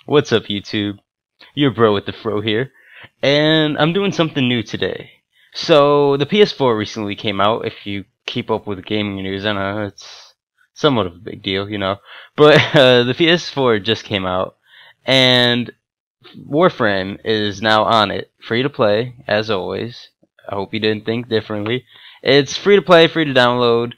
What's up, YouTube? Your bro with the fro here, and I'm doing something new today. So, the PS4 recently came out. If you keep up with gaming news, I know it's somewhat of a big deal, you know. But the PS4 just came out, and Warframe is now on it. Free to play, as always. I hope you didn't think differently. It's free to play, free to download,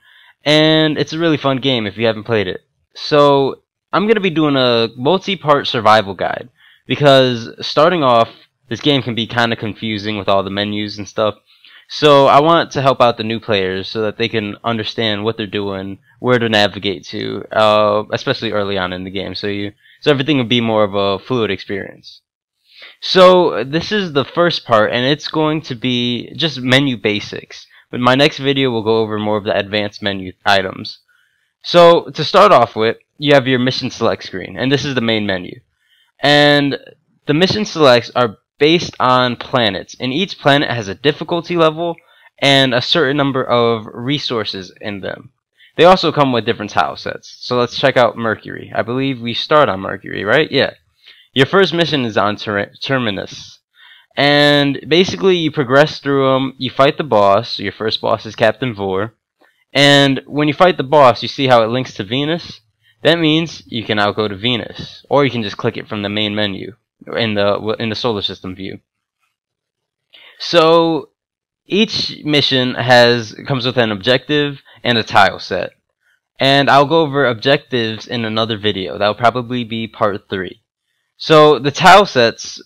and it's a really fun game if you haven't played it. So, I'm going to be doing a multi-part survival guide, because starting off, this game can be kind of confusing with all the menus and stuff. So I want to help out the new players so that they can understand what they're doing, where to navigate to, especially early on in the game, so everything will be more of a fluid experience. So this is the first part, and it's going to be just menu basics. But my next video will go over more of the advanced menu items. So to start off with, you have your mission select screen, and this is the main menu. And the mission selects are based on planets, and each planet has a difficulty level and a certain number of resources in them. They also come with different tile sets. So let's check out Mercury. I believe we start on Mercury, right? Yeah. Your first mission is on Terminus. And basically you progress through them, you fight the boss. Your first boss is Captain Vor. And when you fight the boss, you see how it links to Venus? That means you can now go to Venus, or you can just click it from the main menu in the solar system view. So each mission comes with an objective and a tile set, and I'll go over objectives in another video. That'll probably be part 3. So the tile sets,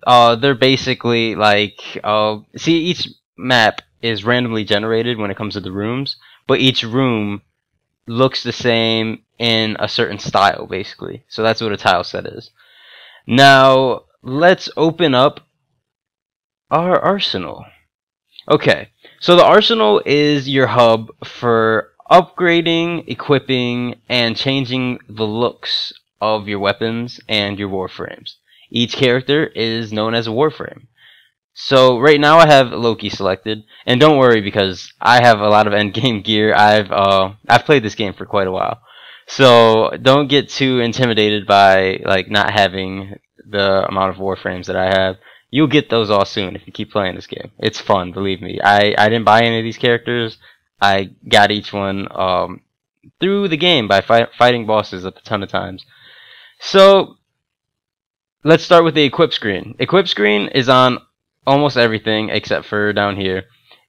they're basically like see, each map is randomly generated when it comes to the rooms, but each room looks the same in a certain style, basically. So that's what a tile set is. Now, let's open up our arsenal. Okay, so the arsenal is your hub for upgrading, equipping, and changing the looks of your weapons and your warframes. Each character is known as a warframe. So right now I have Loki selected, and don't worry because I have a lot of endgame gear. I've played this game for quite a while, so don't get too intimidated by like not having the amount of warframes that I have. You'll get those all soon if you keep playing this game. It's fun, believe me. I didn't buy any of these characters. I got each one through the game by fighting bosses a ton of times. So let's start with the equip screen. Equip screen is on almost everything except for down here.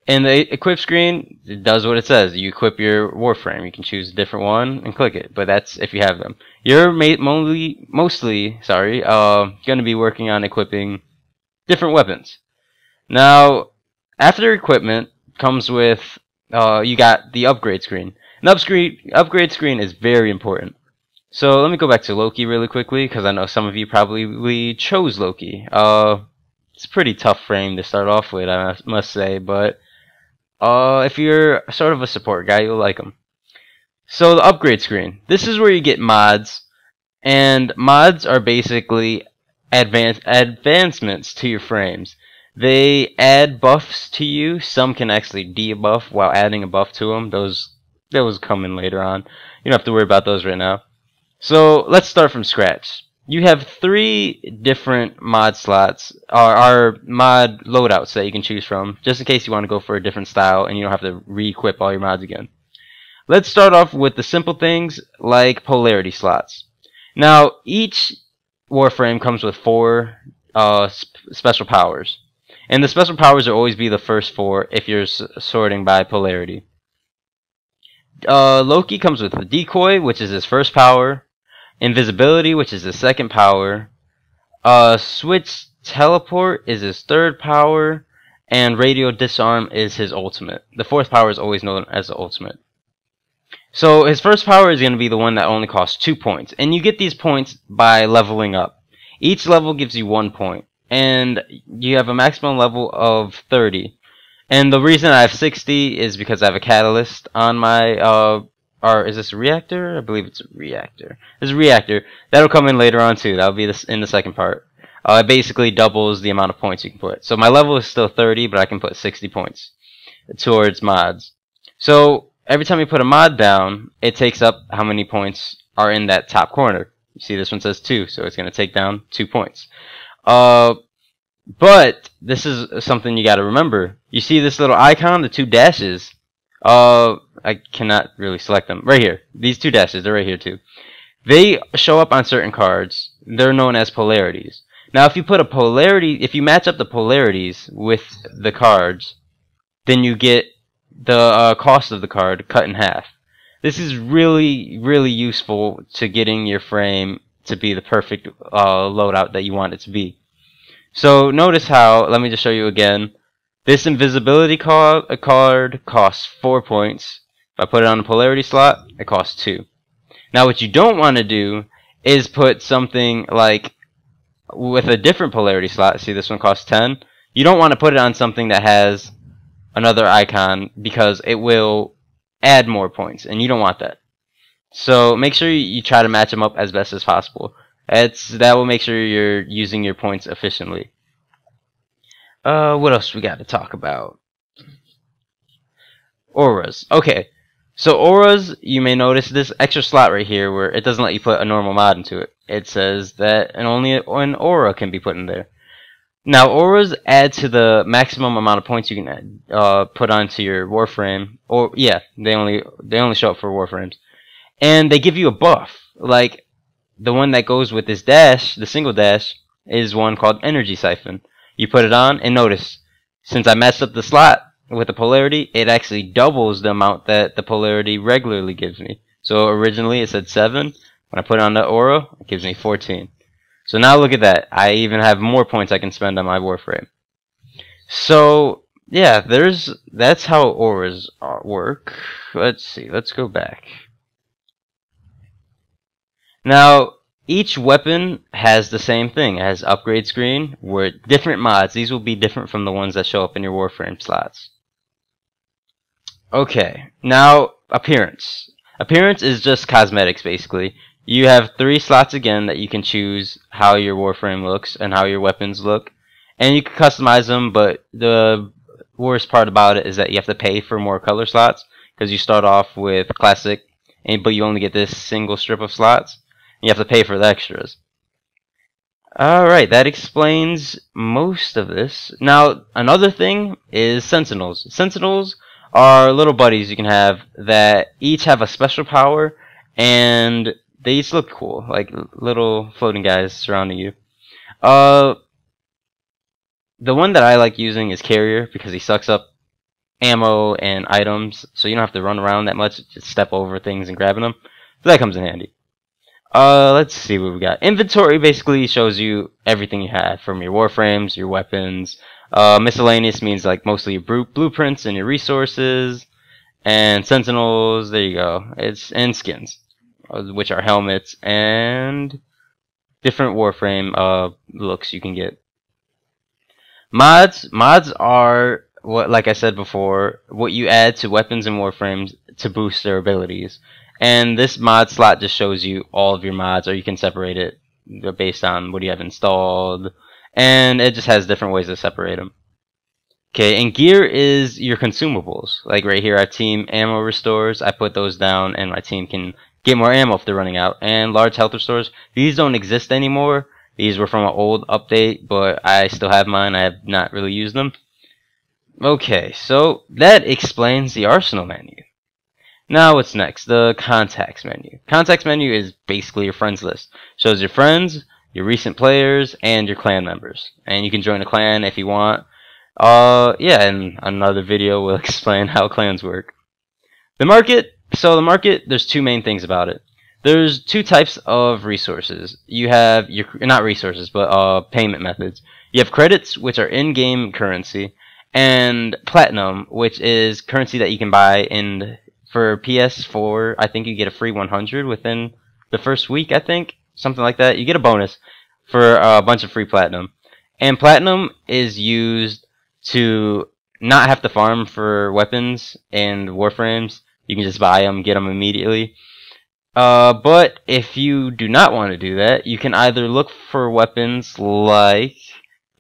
And the equip screen, it does what it says. You equip your warframe. You can choose a different one and click it, but that's if you have them. You're mostly going to be working on equipping different weapons. Now, after equipment comes with you got the upgrade screen. An upgrade screen is very important. So let me go back to Loki really quickly, because I know some of you probably chose Loki. It's a pretty tough frame to start off with, I must say, but if you're sort of a support guy, you'll like them. So the upgrade screen. This is where you get mods, and mods are basically advancements to your frames. They add buffs to you. Some can actually debuff while adding a buff to them. Those come in later on. You don't have to worry about those right now. So let's start from scratch. You have 3 different mod slots, or mod loadouts that you can choose from, just in case you want to go for a different style and you don't have to re-equip all your mods again. Let's start off with the simple things like polarity slots. Now, each warframe comes with 4 special powers, and the special powers will always be the first 4 if you're sorting by polarity. Loki comes with the decoy, which is his first power. Invisibility, which is his second power. Switch teleport is his third power, and radio disarm is his ultimate. The 4th power is always known as the ultimate. So his first power is going to be the one that only costs 2 points, and you get these points by leveling up. Each level gives you 1 point, and you have a maximum level of 30. And the reason I have 60 is because I have a catalyst on my or is this a reactor? I believe it's a reactor. It's a reactor. That'll come in later on too. That'll be in the second part. It basically doubles the amount of points you can put. So my level is still 30, but I can put 60 points towards mods. So every time you put a mod down, it takes up how many points are in that top corner. You see this one says 2, so it's going to take down 2 points. But this is something you got to remember. You see this little icon, the 2 dashes. I cannot really select them. Right here. These 2 dashes, they're right here too. They show up on certain cards. They're known as polarities. Now, if you put a polarity, if you match up the polarities with the cards, then you get the cost of the card cut in half. This is really, really useful to getting your frame to be the perfect loadout that you want it to be. So notice how, let me just show you again. This invisibility card costs 4 points. If I put it on the polarity slot, it costs 2. Now what you don't want to do is put something like with a different polarity slot. See, this one costs 10. You don't want to put it on something that has another icon because it will add more points, and you don't want that. So make sure you try to match them up as best as possible. That will make sure you're using your points efficiently. What else we got to talk about? Auras. Okay, so auras, you may notice this extra slot right here where it doesn't let you put a normal mod into it. It says that only an aura can be put in there. Now, auras add to the maximum amount of points you can put onto your Warframe. Or yeah, they only show up for Warframes, and they give you a buff. Like the one that goes with this dash, the single dash, is one called Energy Siphon. You put it on, and notice, since I messed up the slot with the polarity, it actually doubles the amount that the polarity regularly gives me. So originally it said 7. When I put it on the aura, it gives me 14. So now look at that. I even have more points I can spend on my Warframe. So yeah, that's how auras work. Let's see. Let's go back. Now, each weapon has the same thing. It has upgrade screen where different mods. These will be different from the ones that show up in your Warframe slots. Okay, now appearance. Appearance is just cosmetics basically. You have 3 slots again that you can choose how your Warframe looks and how your weapons look. And you can customize them, but the worst part about it is that you have to pay for more color slots because you start off with classic, but you only get this single strip of slots. You have to pay for the extras. Alright, that explains most of this. Now, another thing is Sentinels. Sentinels are little buddies you can have that each have a special power, and they each look cool, like little floating guys surrounding you. The one that I like using is Carrier because he sucks up ammo and items, so you don't have to run around that much, just step over things and grabbing them. So that comes in handy. Let's see what we got. Inventory basically shows you everything you have from your Warframes, your weapons. Miscellaneous means like mostly your blueprints and your resources. And Sentinels, there you go. And skins, which are helmets and different Warframe looks you can get. Mods are what, like I said before, what you add to weapons and Warframes to boost their abilities. And this mod slot just shows you all of your mods, or you can separate it based on what you have installed. And it just has different ways to separate them. Okay, and gear is your consumables. Like right here, I have team ammo restores. I put those down, and my team can get more ammo if they're running out. And large health restores. These don't exist anymore. These were from an old update, but I still have mine. I have not really used them. Okay, so that explains the arsenal menu. Now what's next? The contacts menu. Contacts menu is basically your friends list. Shows your friends, your recent players, and your clan members. And you can join a clan if you want. Yeah, and another video will explain how clans work. The market. So the market, there's 2 main things about it. There's 2 types of resources. You have your, not resources, but payment methods. You have credits, which are in-game currency, and platinum, which is currency that you can buy for PS4. I think you get a free 100 within the first week, I think. Something like that. You get a bonus for a bunch of free platinum. And platinum is used to not have to farm for weapons and Warframes. You can just buy them, get them immediately. But if you do not want to do that, you can either look for weapons like,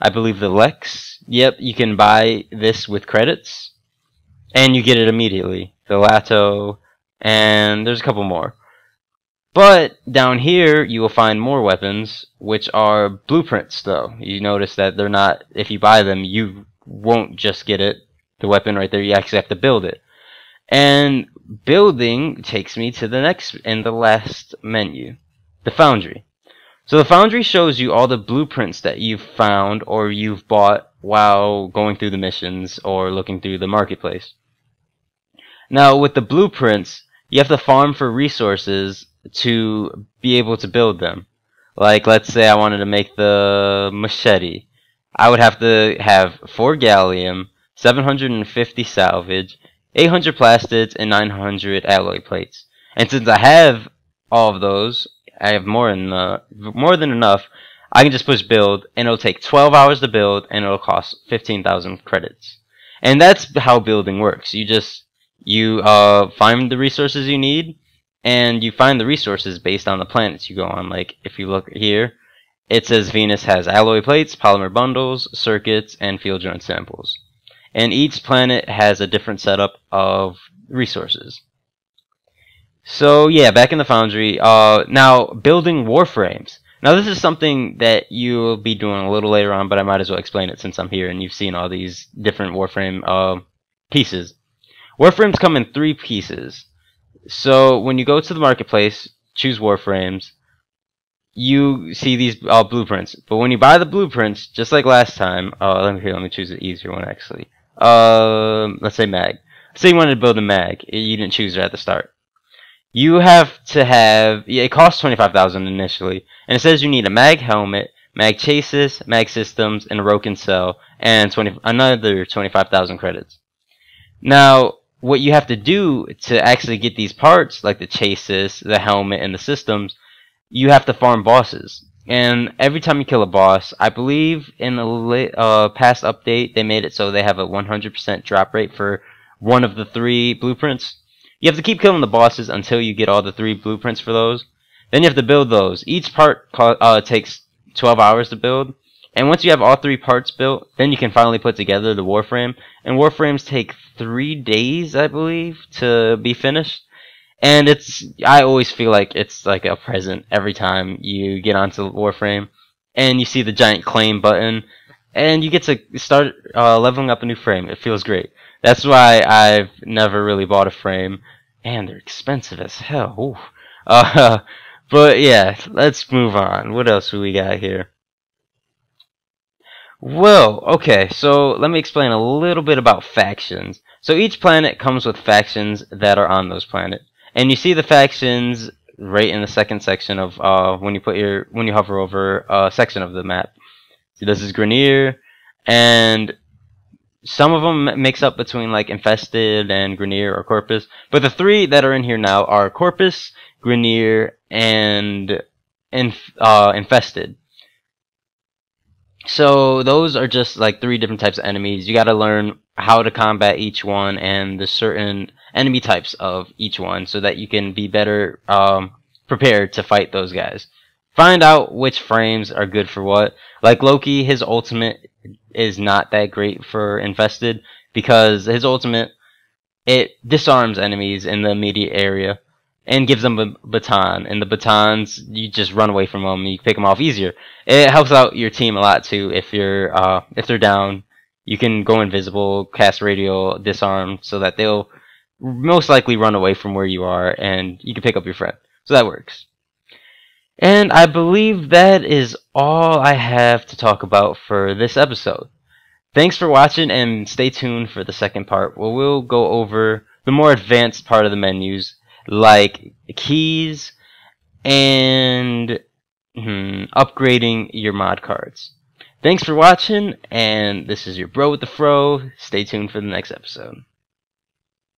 I believe the Lex. Yep, you can buy this with credits, and you get it immediately. The Lato, and there's a couple more. But down here, you will find more weapons, which are blueprints, though. You notice that they're not, if you buy them, you won't just get the weapon right there, you actually have to build it. And building takes me to the next and the last menu, the Foundry. So the Foundry shows you all the blueprints that you've found or you've bought while going through the missions or looking through the marketplace. Now with the blueprints, you have to farm for resources to be able to build them. Like let's say I wanted to make the machete. I would have to have 4 gallium, 750 salvage, 800 plastids, and 900 alloy plates. And since I have all of those, I have more than enough, I can just push build, and it'll take 12 hours to build, and it'll cost 15,000 credits. And that's how building works. You find the resources you need, and you find the resources based on the planets you go on. Like, if you look here, it says Venus has alloy plates, polymer bundles, circuits, and field joint samples. And each planet has a different setup of resources. So yeah, back in the Foundry, now building Warframes. Now this is something that you'll be doing a little later on, but I might as well explain it since I'm here and you've seen all these different Warframe pieces. Warframes come in 3 pieces. So when you go to the marketplace, choose Warframes, you see these blueprints. But when you buy the blueprints, just like last time, let me choose the easier one actually. Let's say mag. Say you wanted to build a mag, you didn't choose it at the start. You have to have, it costs 25,000 initially, and it says you need a mag helmet, mag chassis, mag systems, and a Roken cell, and another 25,000 credits. Now, what you have to do to actually get these parts, like the chassis, the helmet, and the systems, you have to farm bosses. And every time you kill a boss, I believe in a past update, they made it so they have a 100% drop rate for one of the 3 blueprints. You have to keep killing the bosses until you get all the 3 blueprints for those. Then you have to build those. Each part takes 12 hours to build. And once you have all 3 parts built, then you can finally put together the Warframe. And Warframes take 3 days, I believe, to be finished. And I always feel like it's like a present every time you get onto Warframe. And you see the giant claim button. And you get to start leveling up a new frame. It feels great. That's why I've never really bought a frame. And they're expensive as hell. But yeah, let's move on. What else do we got here? Well, okay, so let me explain a little bit about factions. So each planet comes with factions that are on those planets. And you see the factions right in the second section of when you hover over a section of the map. So this is Grenier, and some of them mix up between like Infested and Grenier or Corpus, but the 3 that are in here now are Corpus, Grenier, and Infested. So those are just like 3 different types of enemies. You got to learn how to combat each one and the certain enemy types of each one so that you can be better prepared to fight those guys. Find out which frames are good for what. Like Loki, his ultimate is not that great for Infested because his ultimate, it disarms enemies in the immediate area and gives them a baton, and the batons, you just run away from them, you pick them off easier. It helps out your team a lot too. If they're down, you can go invisible, cast radial, disarm, so that they'll most likely run away from where you are, and you can pick up your friend. So that works. And I believe that is all I have to talk about for this episode. Thanks for watching, and stay tuned for the second part where we'll go over the more advanced part of the menus, like keys and upgrading your mod cards. Thanks for watching, and this is your bro with the fro. Stay tuned for the next episode.